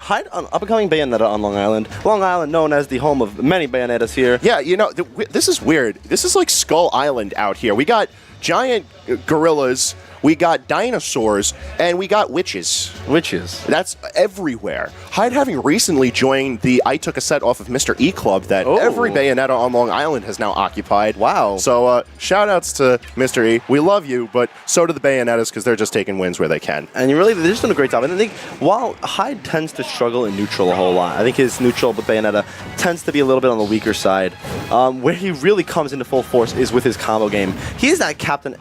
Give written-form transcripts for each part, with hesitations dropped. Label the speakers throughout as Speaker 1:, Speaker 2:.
Speaker 1: Hyde, up-and-coming Bayonetta on Long Island. Long Island known as the home of many Bayonettas here.
Speaker 2: Yeah, you know, this is weird. This is like Skull Island out here. We got giant gorillas, we got dinosaurs, and we got witches.
Speaker 1: Witches.
Speaker 2: That's everywhere. Hyde having recently joined the I Took a Set Off of Mr. E Club that every Bayonetta on Long Island has now occupied.
Speaker 1: Wow.
Speaker 2: So shout outs to Mr. E. We love you, but so do the Bayonettas because they're just taking wins where they can.
Speaker 1: And they're just doing a great job. And I think while Hyde tends to struggle in neutral a whole lot, I think his neutral with Bayonetta tends to be a little bit on the weaker side. Where he really comes into full force is with his combo game. He is that Captain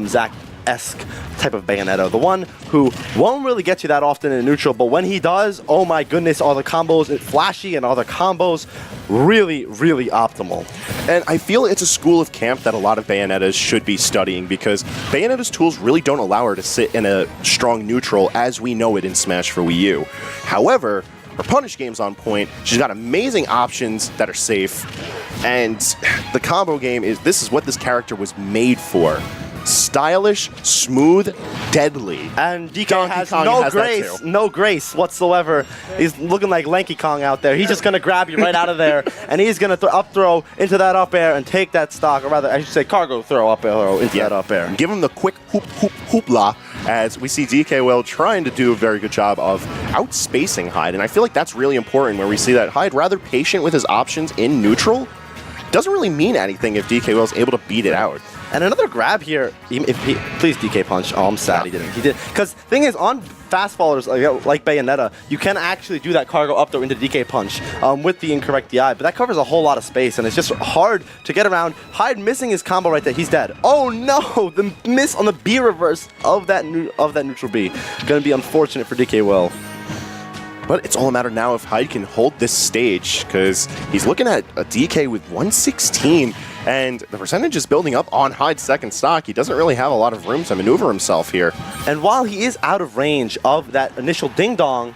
Speaker 1: Zack-esque type of Bayonetta, the one who won't really get you that often in neutral, but when he does, oh my goodness, are the combos flashy and are the combos really, really optimal.
Speaker 2: And I feel it's a school of camp that a lot of Bayonettas should be studying because Bayonetta's tools really don't allow her to sit in a strong neutral as we know it in Smash for Wii U. However, her punish game's on point. She's got amazing options that are safe. And the combo game this is what this character was made for. Stylish, smooth, deadly.
Speaker 1: And DK has no grace whatsoever. He's looking like Lanky Kong out there. He's just going to grab you right out of there, and he's going to up throw into that up air and take that stock, or rather, I should say cargo throw up air into that up air.
Speaker 2: Give him the quick hoopla as we see DK Will trying to do a very good job of outspacing Hyde, and I feel like that's really important where we see that Hyde, rather patient with his options in neutral, doesn't really mean anything if DK Will is able to beat it out.
Speaker 1: And another grab here, please DK punch. Oh, I'm sad he didn't. He did. Because thing is, on fast fallers like Bayonetta, you can actually do that cargo up throw into DK punch with the incorrect DI, but that covers a whole lot of space, and it's just hard to get around. Hyde missing his combo right there. He's dead. Oh no, the miss on the B reverse of that neutral B. Going to be unfortunate for DK Will.
Speaker 2: But it's all a matter now if Hyde can hold this stage, because he's looking at a DK with 116, and the percentage is building up on Hyde's second stock. He doesn't really have a lot of room to maneuver himself here.
Speaker 1: And while he is out of range of that initial ding-dong,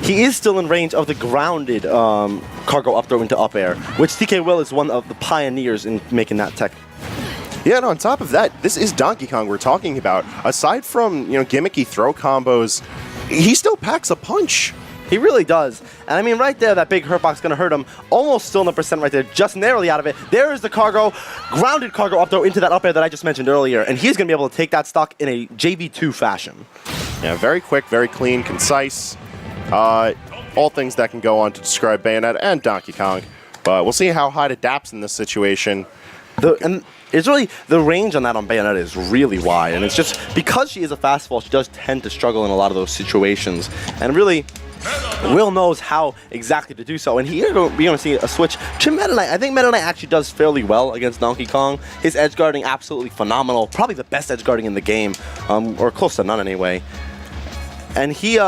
Speaker 1: he is still in range of the grounded cargo up throw into up air, which DK Will is one of the pioneers in making that tech.
Speaker 2: Yeah, and on top of that, this is Donkey Kong we're talking about. Aside from, gimmicky throw combos, he still packs a punch.
Speaker 1: He really does. And I mean, right there, that big hurt box going to hurt him. Almost still in the percent right there, just narrowly out of it. There is the cargo, grounded cargo up throw into that up air that I just mentioned earlier. And he's going to be able to take that stock in a JV2 fashion.
Speaker 2: Yeah, very quick, very clean, concise. All things that can go on to describe Bayonetta and Donkey Kong. But we'll see how Hyde adapts in this situation.
Speaker 1: And it's really, the range on that on Bayonetta is really wide. And it's just, because she is a fastball, she does tend to struggle in a lot of those situations. And really, Will knows how exactly to do so, and here we're going to see a switch to Meta Knight. I think Meta Knight actually does fairly well against Donkey Kong. His edge guarding absolutely phenomenal, probably the best edge guarding in the game, or close to none anyway. And he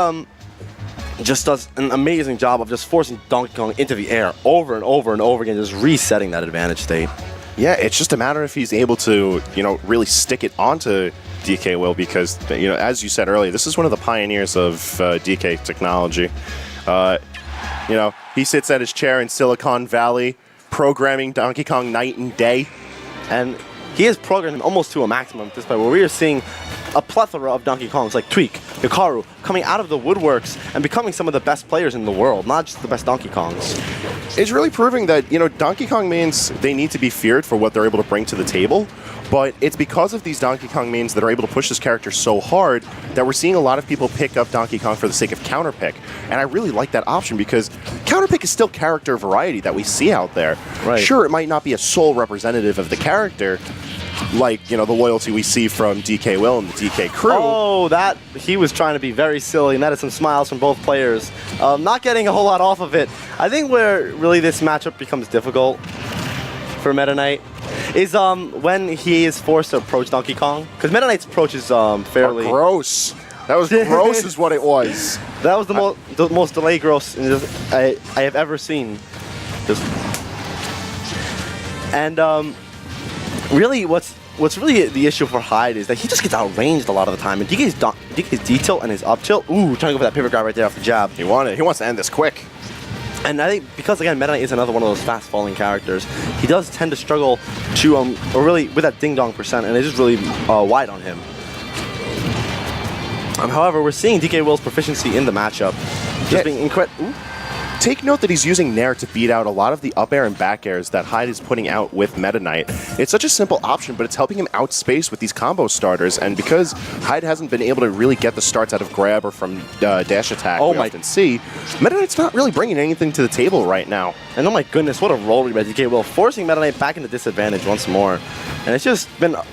Speaker 1: just does an amazing job of just forcing Donkey Kong into the air over and over and over again, just resetting that advantage state.
Speaker 2: Yeah, it's just a matter if he's able to, really stick it onto DK Will, because, as you said earlier, this is one of the pioneers of DK technology. He sits at his chair in Silicon Valley, programming Donkey Kong night and day.
Speaker 1: And he is programming almost to a maximum at this point, where we are seeing a plethora of Donkey Kongs like Tweak, Hikaru, coming out of the woodworks and becoming some of the best players in the world, not just the best Donkey Kongs.
Speaker 2: It's really proving that, Donkey Kong mains, they need to be feared for what they're able to bring to the table. But it's because of these Donkey Kong mains that are able to push this character so hard that we're seeing a lot of people pick up Donkey Kong for the sake of counterpick. And I really like that option because counterpick is still character variety that we see out there.
Speaker 1: Right.
Speaker 2: Sure, it might not be a sole representative of the character, like, the loyalty we see from DK Will and the DK crew.
Speaker 1: Oh, he was trying to be very silly, and that is some smiles from both players. Not getting a whole lot off of it. I think where really this matchup becomes difficult for Meta Knight is when he is forced to approach Donkey Kong, because Meta Knight's approach is fairly
Speaker 2: gross. That was gross, is what it was.
Speaker 1: That was the most delay gross I have ever seen. Really, what's really the issue for Hyde is that he just gets outranged a lot of the time, and DK's detail and his up tilt. Ooh, trying to go for that pivot grab right there off the jab.
Speaker 2: He wants to end this quick.
Speaker 1: And I think because, again, Meta Knight is another one of those fast-falling characters, he does tend to struggle to, or really, with that ding-dong percent, and it's just really wide on him. However, we're seeing DK Will's proficiency in the matchup. Just being incredible.
Speaker 2: Take note that he's using Nair to beat out a lot of the up air and back airs that Hyde is putting out with Meta Knight. It's such a simple option, but it's helping him outspace with these combo starters. And because Hyde hasn't been able to really get the starts out of grab or from dash attack, we often see, Meta Knight's not really bringing anything to the table right now.
Speaker 1: And oh my goodness, what a roll read by DK Will, forcing Meta Knight back into disadvantage once more. And it's just been a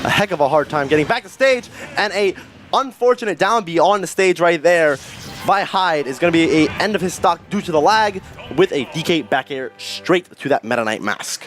Speaker 1: heck of a hard time getting back to stage, and a unfortunate down B on the stage right there by Hyde is going to be a end of his stock due to the lag with a DK back air straight to that Meta Knight mask.